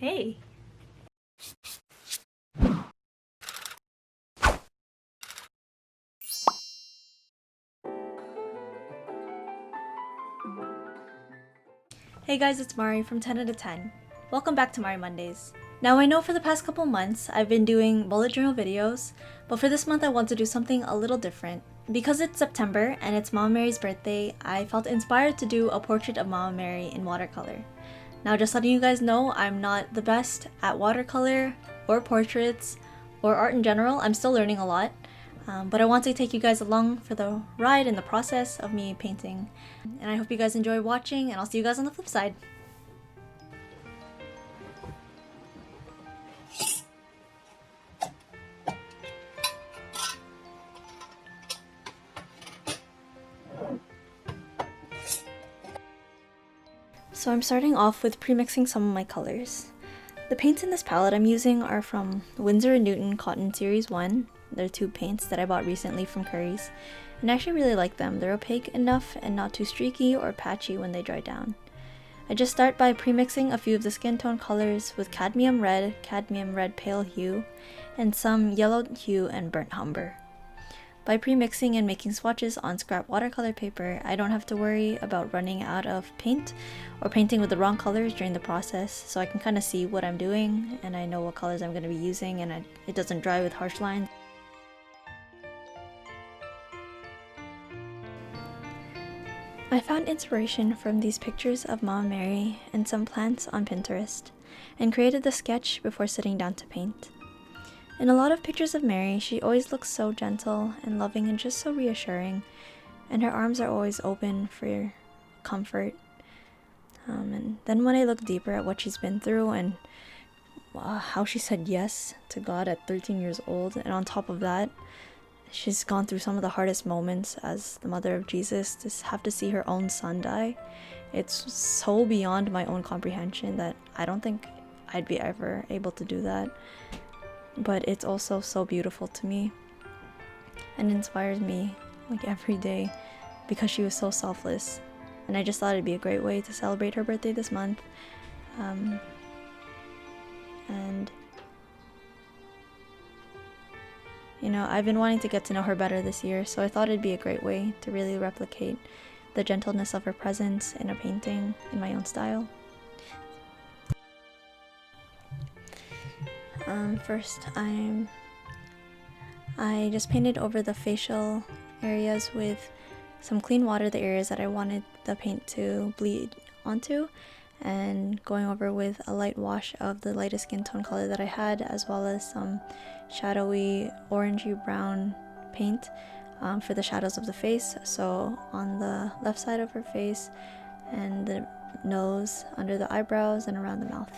Hey. Hey guys, it's Mari from 10 out of 10. Welcome back to Mari Mondays. Now I know for the past couple months I've been doing bullet journal videos, but for this month I want to do something a little different. Because it's September and it's Mama Mary's birthday, I felt inspired to do a portrait of Mama Mary in watercolor. Now just letting you guys know, I'm not the best at watercolor or portraits or art in general. I'm still learning a lot, but I want to take you guys along for the ride and the process of me painting. And I hope you guys enjoy watching, and I'll see you guys on the flip side. So I'm starting off with pre-mixing some of my colors. The paints in this palette I'm using are from Winsor & Newton Cotton Series 1. They're tube paints that I bought recently from Curry's, and I actually really like them. They're opaque enough and not too streaky or patchy when they dry down. I just start by pre-mixing a few of the skin tone colors with cadmium red pale hue, and some yellow hue and burnt umber. By pre-mixing and making swatches on scrap watercolor paper, I don't have to worry about running out of paint or painting with the wrong colors during the process, so I can kind of see what I'm doing and I know what colors I'm going to be using, and it doesn't dry with harsh lines. I found inspiration from these pictures of Mama Mary and some plants on Pinterest, and created the sketch before sitting down to paint. In a lot of pictures of Mary, she always looks so gentle and loving and just so reassuring, and her arms are always open for comfort. And then when I look deeper at what she's been through and how she said yes to God at 13 years old, and on top of that, she's gone through some of the hardest moments as the mother of Jesus, to have to see her own son die, it's so beyond my own comprehension that I don't think I'd be ever able to do that. But it's also so beautiful to me and inspires me like every day because she was so selfless, and I just thought it'd be a great way to celebrate her birthday this month. And you know, I've been wanting to get to know her better this year, so I thought it'd be a great way to really replicate the gentleness of her presence in a painting in my own style. First, I just painted over the facial areas with some clean water, the areas that I wanted the paint to bleed onto, and going over with a light wash of the lightest skin tone color that I had, as well as some shadowy orangey brown paint for the shadows of the face, so on the left side of her face and the nose, under the eyebrows, and around the mouth.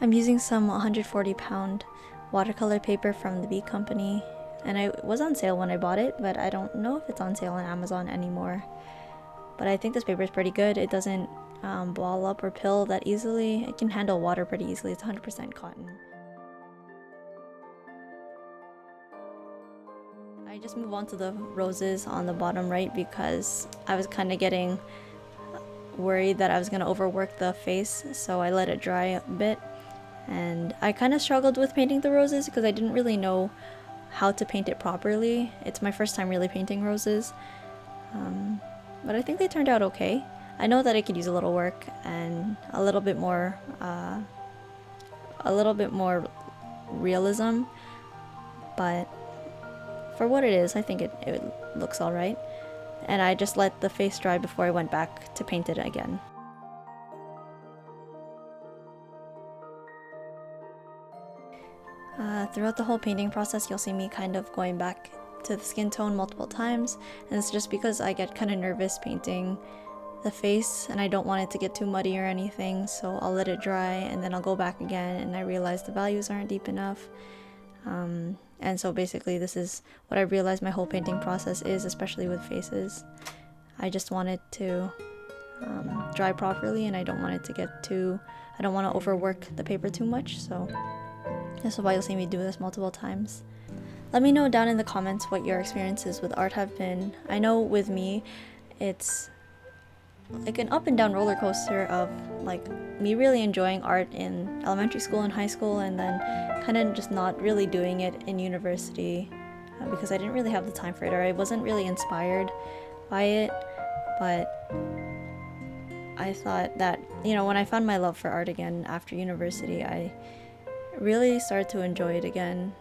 I'm using some 140-pound watercolor paper from the B Company, and it was on sale when I bought it, but I don't know if it's on sale on Amazon anymore. But I think this paper is pretty good. It doesn't ball up or pill that easily. It can handle water pretty easily. It's 100% cotton. I just move on to the roses on the bottom right because I was kind of getting worried that I was going to overwork the face, so I let it dry a bit. And I kind of struggled with painting the roses because I didn't really know how to paint it properly. It's my first time really painting roses, but I think they turned out okay. I know that I could use a little work and a little bit more realism, but for what it is, I think it looks alright. And I just let the face dry before I went back to paint it again. Throughout the whole painting process, you'll see me kind of going back to the skin tone multiple times, and it's just because I get kind of nervous painting the face and I don't want it to get too muddy or anything, so I'll let it dry and then I'll go back again, and I realize the values aren't deep enough. And so basically this is what I realized my whole painting process is, especially with faces. I just want it to dry properly, and I don't want to overwork the paper too much, so this is why you'll see me do this multiple times. Let me know down in the comments what your experiences with art have been. I know with me, it's like an up and down roller coaster of like me really enjoying art in elementary school and high school, and then kind of just not really doing it in university because I didn't really have the time for it, or I wasn't really inspired by it. But I thought that, you know, when I found my love for art again after university, I really started to enjoy it again.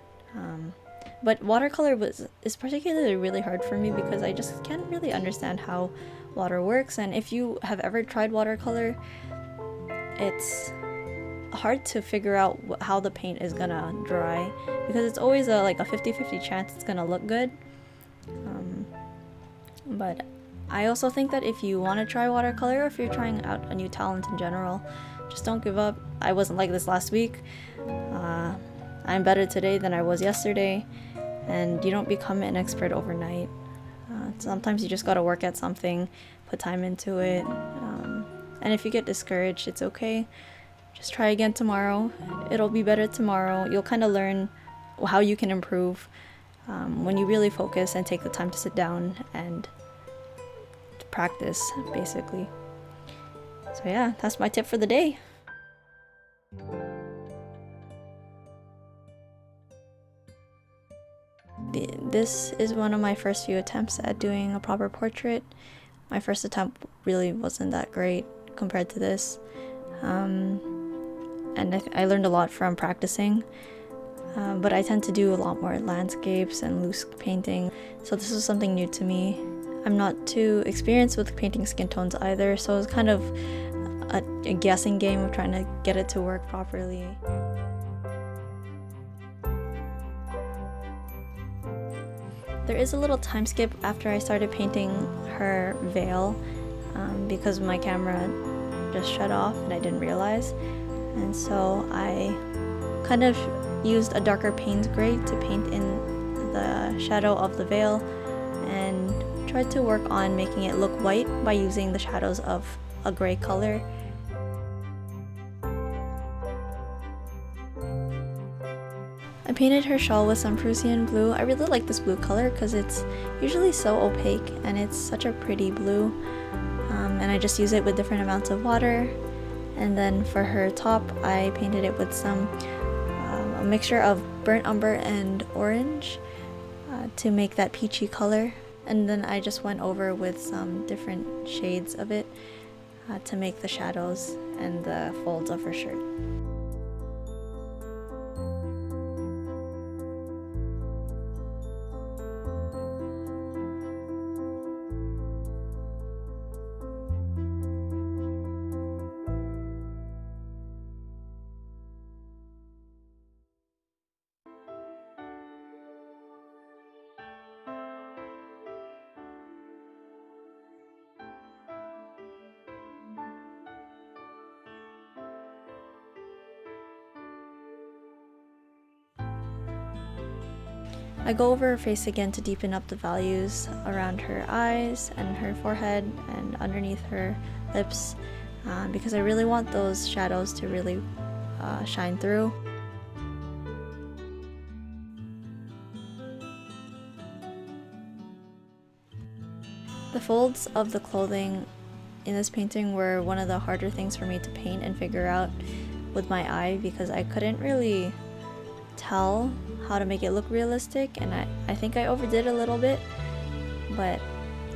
But watercolor is particularly really hard for me because I just can't really understand how water works. And if you have ever tried watercolor, it's hard to figure out how the paint is gonna dry because it's always like a 50-50 chance it's gonna look good. But I also think that if you want to try watercolor, or if you're trying out a new talent in general, just don't give up. I wasn't like this last week. I'm better today than I was yesterday, and you don't become an expert overnight. Sometimes you just gotta work at something, put time into it, and if you get discouraged, it's okay. Just try again tomorrow. It'll be better tomorrow. You'll kind of learn how you can improve when you really focus and take the time to sit down and practice, basically. So yeah, that's my tip for the day. This is one of my first few attempts at doing a proper portrait. My first attempt really wasn't that great compared to this, and I learned a lot from practicing, but I tend to do a lot more landscapes and loose painting, so this was something new to me. I'm not too experienced with painting skin tones either, so it was kind of a guessing game of trying to get it to work properly. There is a little time skip after I started painting her veil because my camera just shut off and I didn't realize, and so I kind of used a darker Payne's gray to paint in the shadow of the veil and tried to work on making it look white by using the shadows of a gray color. I painted her shawl with some Prussian blue. I really like this blue color because it's usually so opaque and it's such a pretty blue, and I just use it with different amounts of water. And then for her top, I painted it with some a mixture of burnt umber and orange to make that peachy color. And then I just went over with some different shades of it to make the shadows and the folds of her shirt. I go over her face again to deepen up the values around her eyes and her forehead and underneath her lips because I really want those shadows to really shine through. The folds of the clothing in this painting were one of the harder things for me to paint and figure out with my eye because I couldn't really tell how to make it look realistic, and I think I overdid a little bit, but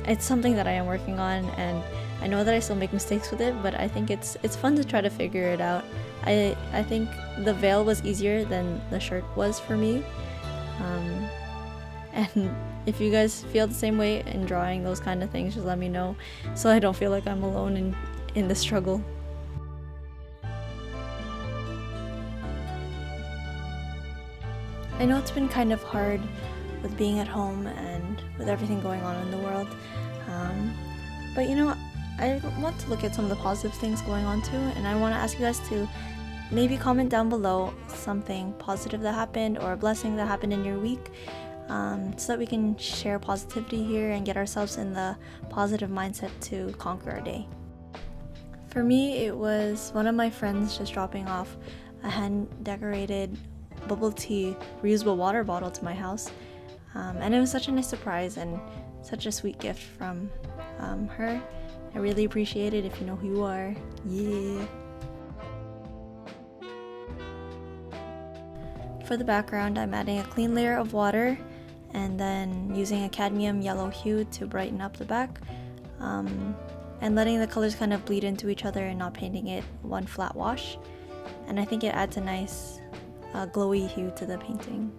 it's something that I am working on, and I know that I still make mistakes with it, but I think it's fun to try to figure it out. I think the veil was easier than the shirt was for me, and if you guys feel the same way in drawing those kind of things, just let me know so I don't feel like I'm alone in the struggle. I know it's been kind of hard with being at home and with everything going on in the world, but you know, I want to look at some of the positive things going on too, and I want to ask you guys to maybe comment down below something positive that happened or a blessing that happened in your week, so that we can share positivity here and get ourselves in the positive mindset to conquer our day. For me, it was one of my friends just dropping off a hand-decorated bubble tea reusable water bottle to my house, and it was such a nice surprise and such a sweet gift from her, I really appreciate it if you know who you are. Yeah. For the background, I'm adding a clean layer of water and then using a cadmium yellow hue to brighten up the back, and letting the colors kind of bleed into each other and not painting it one flat wash. And I think it adds a nice glowy hue to the painting.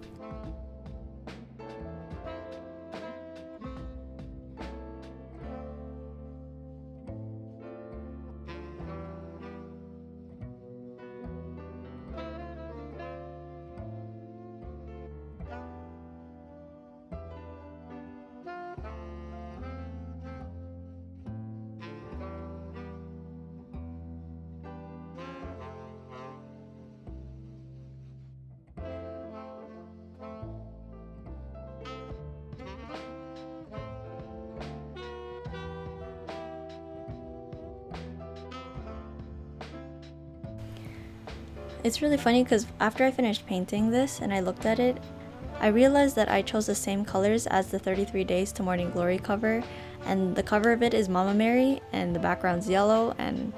It's really funny because after I finished painting this and I looked at it, I realized that I chose the same colors as the 33 Days to Morning Glory cover, and the cover of it is Mama Mary and the background's yellow, and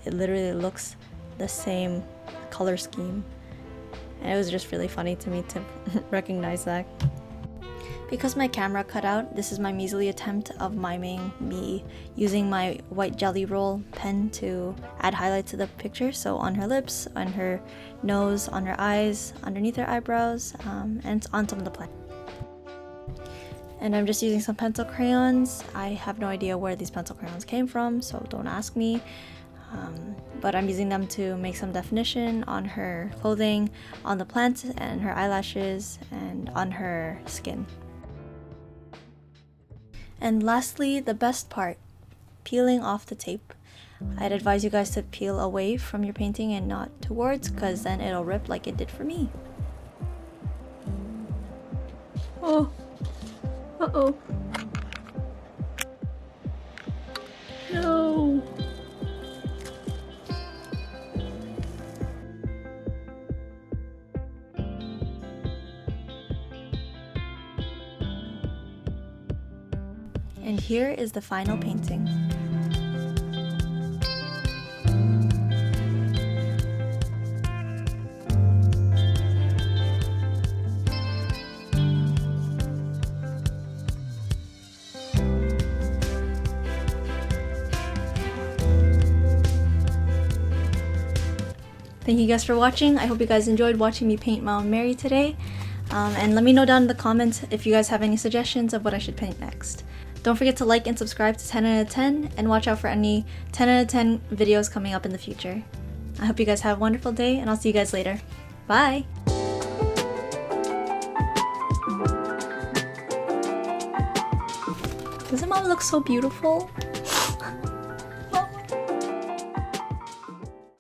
it literally looks the same color scheme. And it was just really funny to me to recognize that. Because my camera cut out, this is my measly attempt of miming me using my white Jelly Roll pen to add highlight to the picture. So on her lips, on her nose, on her eyes, underneath her eyebrows, and on some of the plant. And I'm just using some pencil crayons. I have no idea where these pencil crayons came from, so don't ask me. But I'm using them to make some definition on her clothing, on the plants, and her eyelashes, and on her skin. And lastly, the best part, peeling off the tape. I'd advise you guys to peel away from your painting and not towards, because then it'll rip like it did for me. Oh, uh-oh. No. And here is the final painting. Thank you guys for watching. I hope you guys enjoyed watching me paint Mama Mary today. And let me know down in the comments if you guys have any suggestions of what I should paint next. Don't forget to like and subscribe to 10 out of 10 and watch out for any 10 out of 10 videos coming up in the future. I hope you guys have a wonderful day, and I'll see you guys later. Bye! Doesn't Mom look so beautiful?